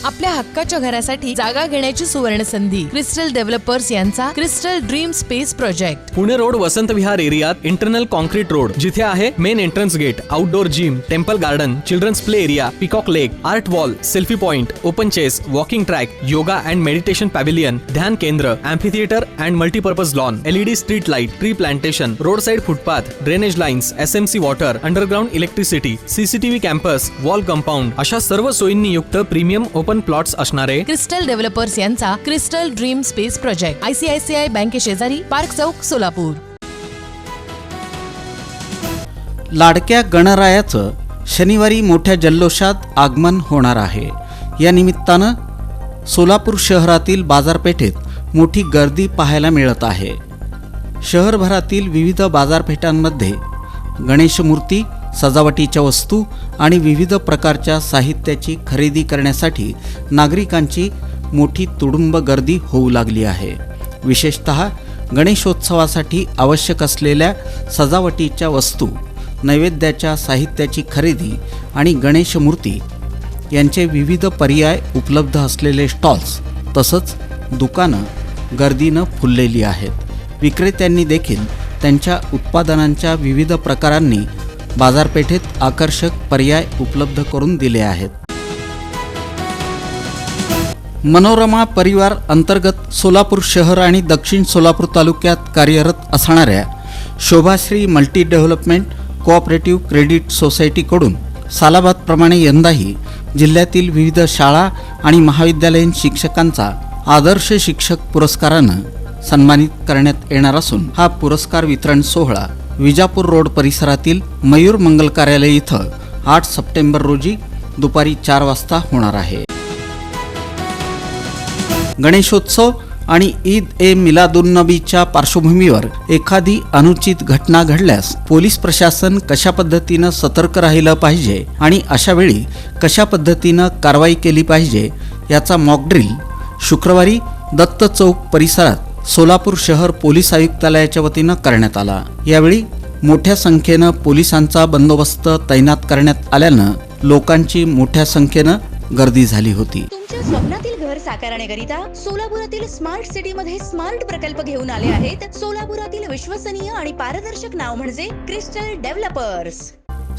आपल्या हक्काच्या घरासाठी जागा घेण्याची सुवर्ण संधी. क्रिस्टल डेव्हलपर्स यांचा Crystal dream space project. Pune road Vasant Vihar एरियात इंटरनल कॉन्क्रीट रोड, जिथे आहे main entrance gate, outdoor gym, temple garden, children's play area, peacock lake, art wall, selfie point, open chess, walking track, yoga and meditation pavilion, ध्यान केंद्र, amphitheatre and multipurpose lawn, LED street light, tree plantation, road side footpath, drainage lines, SMC water, underground electricity, CCTV campus, wall compound अशा सर्व सोयींनी युक्त premium open plots असणारे crystal developers यांचा Crystal dream space project. ICICI बँके शेजारी, park चौक, सोलापूर. लाडक्या गणरायाचं शनिवारी मोठ्या जल्लोषात आगमन होणार आहे. या निमित्तानं सोलापूर शहरातील बाजारपेठेत मोठी गर्दी पाहायला मिळत आहे. शहरभरातील विविध बाजारपेठांमध्ये गणेश मूर्ती, सजावटीच्या वस्तू आणि विविध प्रकारच्या साहित्याची खरेदी करण्यासाठी नागरिकांची मोठी तुडुंब गर्दी होऊ लागली आहे. विशेषतः गणेशोत्सवासाठी आवश्यक असलेल्या सजावटीच्या वस्तू, नैवेद्याच्या साहित्याची खरेदी आणि गणेश मूर्ती यांचे विविध पर्याय उपलब्ध असलेले स्टॉल्स तसंच दुकानं गर्दीनं फुललेली आहेत. विक्रेत्यांनी देखील त्यांच्या उत्पादनांच्या विविध प्रकारांनी बाजारपेठेत आकर्षक पर्याय उपलब्ध करून दिले आहेत. मनोरमा परिवार अंतर्गत सोलापूर शहर आणि दक्षिण सोलापूर तालुक्यात कार्यरत असणाऱ्या शोभाश्री मल्टी डेव्हलपमेंट कोऑपरेटिव्ह क्रेडिट सोसायटीकडून सालाबादप्रमाणे यंदाही जिल्ह्यातील विविध शाळा आणि महाविद्यालयीन शिक्षकांचा आदर्श शिक्षक पुरस्कारानं सन्मानित करण्यात येणार असून हा पुरस्कार वितरण सोहळा विजापूर रोड परिसरातील मयूर मंगल कार्यालय इथं 8 सप्टेंबर रोजी दुपारी 4 वाजता होणार आहे. गणेशोत्सव आणि ईद ए मिलादुन्नबीच्या पार्श्वभूमीवर एखादी अनुचित घटना घडल्यास पोलीस प्रशासन कशा पद्धतीनं सतर्क राहिलं पाहिजे आणि अशा वेळी कशा पद्धतीनं कारवाई केली पाहिजे याचा मॉकड्रिल शुक्रवारी दत्त चौक परिसरात सोलापूर शहर पोलीस आयुक्तालयाच्या वतीनं करण्यात आला. यावेळी मोठ्या संख्येनं पोलिसांचा बंदोबस्त तैनात करण्यात आल्यानं लोकांची मोठ्या संख्येनं गर्दी झाली होती. तुमच्या स्वप्नातील घर साकारण्याकरिता सोलापुरातील स्मार्ट सिटी मध्ये स्मार्ट प्रकल्प घेऊन आले आहेत. सोलापुरातील विश्वसनीय आणि पारदर्शक नाव म्हणजे क्रिस्टल डेव्हलपर्स.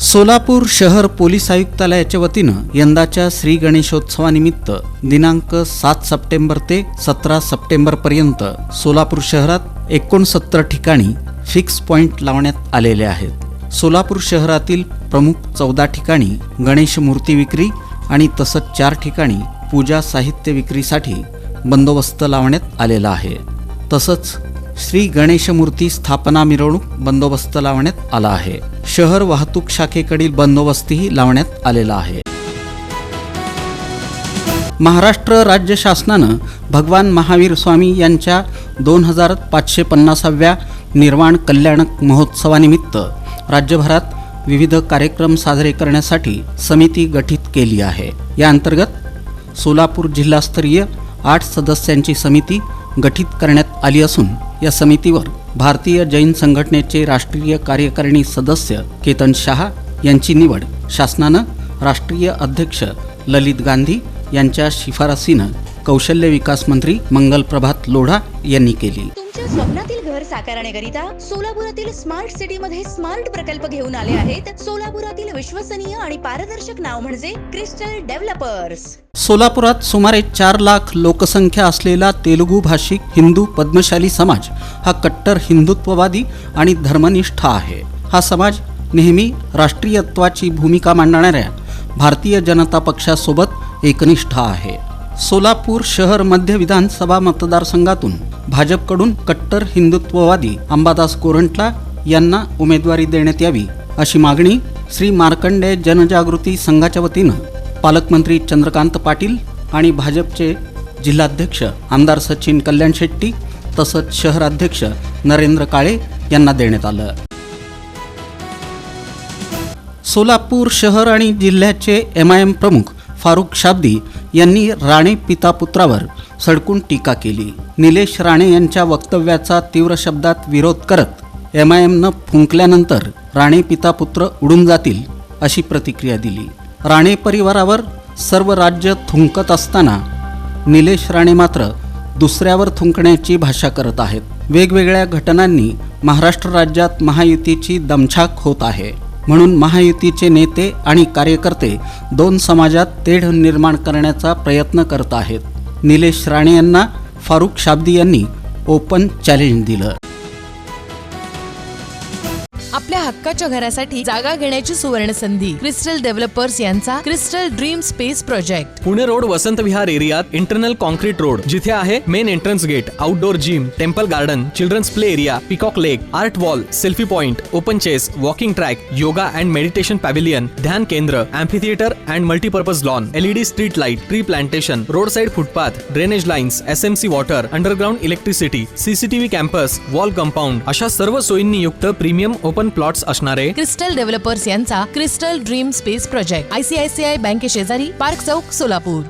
सोलापूर शहर पोलीस आयुक्तालयाच्या वतीनं यंदाच्या श्री गणेशोत्सवानिमित्त दिनांक 7 सप्टेंबर ते 17 सप्टेंबर पर्यंत सोलापूर शहरात 69 ठिकाणी फिक्स पॉइंट लावण्यात आलेले आहेत. सोलापूर शहरातील प्रमुख 14 ठिकाणी गणेश मूर्ती विक्री आणि तसंच 4 ठिकाणी पूजा साहित्य विक्रीसाठी बंदोबस्त लावण्यात आलेला आहे. तसंच श्री गणेश मूर्ती स्थापना मिरवणूक बंदोबस्त लावण्यात आला आहे. शहर वाहतूक शाखेकडील बंदोबस्तही लावण्यात आलेला आहे. महाराष्ट्र राज्य शासनानं भगवान महावीर स्वामी यांच्या 2550व्या निर्वाण कल्याणक महोत्सवानिमित्त राज्यभरात विविध कार्यक्रम साजरे करण्यासाठी समिती गठीत केली आहे. या अंतर्गत सोलापूर जिल्हास्तरीय 8 सदस्यांची समिती गठीत करण्यात आली असून या समितीवर भारतीय जैन संघटनेचे राष्ट्रीय कार्यकारिणी सदस्य केतन शहा यांची निवड शासनानं राष्ट्रीय अध्यक्ष ललित गांधी यांच्या शिफारसीनं कौशल्य विकास मंत्री मंगल प्रभात लोढा यांनी केली. तुमच्या स्वप्नातील घर साकारण्याकरिता सोलापुरातील स्मार्ट सिटी मध्ये स्मार्ट प्रकल्प घेऊन आले आहेत. सोलापुरातील विश्वसनीय आणि पारदर्शक नाव म्हणजे क्रिस्टल डेव्हलपर्स. सोलापुरात सुमारे 4 लाख लोकसंख्या असलेला तेलुगू भाषिक हिंदू पद्मशाली समाज हा कट्टर हिंदुत्ववादी आणि धर्मनिष्ठ आहे. हा समाज नेहमी राष्ट्रीयत्वाची भूमिका मांडणाऱ्या भारतीय जनता पक्षासोबत एकनिष्ठ आहे. सोलापूर शहर मध्य विधानसभा मतदारसंघातून भाजपकडून कट्टर हिंदुत्ववादी अंबादास गोरंट्ला यांना उमेदवारी देण्यात यावी अशी मागणी श्री मार्कंडेय जनजागृती संघाच्या वतीनं पालकमंत्री चंद्रकांत पाटील आणि भाजपचे जिल्हाध्यक्ष आमदार सचिन कल्याण शेट्टी तसंच शहराध्यक्ष नरेंद्र काळे यांना देण्यात आलं. सोलापूर शहर आणि जिल्ह्याचे MIM प्रमुख फारुख शाब्दी यांनी राणे पिता पुत्रावर सडकून टीका केली. निलेश राणे यांच्या वक्तव्याचा तीव्र शब्दात विरोध करत MIMनं फुंकल्यानंतर राणे पिता पुत्र उडून जातील अशी प्रतिक्रिया दिली. राणे परिवारावर सर्व राज्य थुंकत असताना निलेश राणे मात्र दुसऱ्यावर थुंकण्याची भाषा करत आहेत. वेगवेगळ्या घटनांनी महाराष्ट्र राज्यात महायुतीची दमछाक होत आहे. म्हणून महायुतीचे नेते आणि कार्यकर्ते दोन समाजात तेढ निर्माण करण्याचा प्रयत्न करत आहेत. निलेश राणे यांना फारुख शाब्दी यांनी ओपन चॅलेंज दिलं. आपल्या हक्काच्या घरासाठी जागा घेण्याची सुवर्ण संधी. क्रिस्टल डेव्हलपर्स यांचा Crystal dream space project. Pune road Vasant Vihar एरियात इंटरनल कॉन्क्रीट रोड, जिथे आहे main entrance gate, outdoor gym, temple garden, children's play area, peacock lake, art wall, selfie point, open chess, walking track, yoga and meditation pavilion, ध्यान केंद्र, amphitheatre and multipurpose lawn, LED street light, tree plantation, road side footpath, drainage lines, SMC water, underground electricity, CCTV campus, wall compound अशा सर्व सोयींनी युक्त premium open plots असणारे crystal developers यांचा Crystal dream space project. ICICI बँके शेजारी, park चौक, सोलापूर.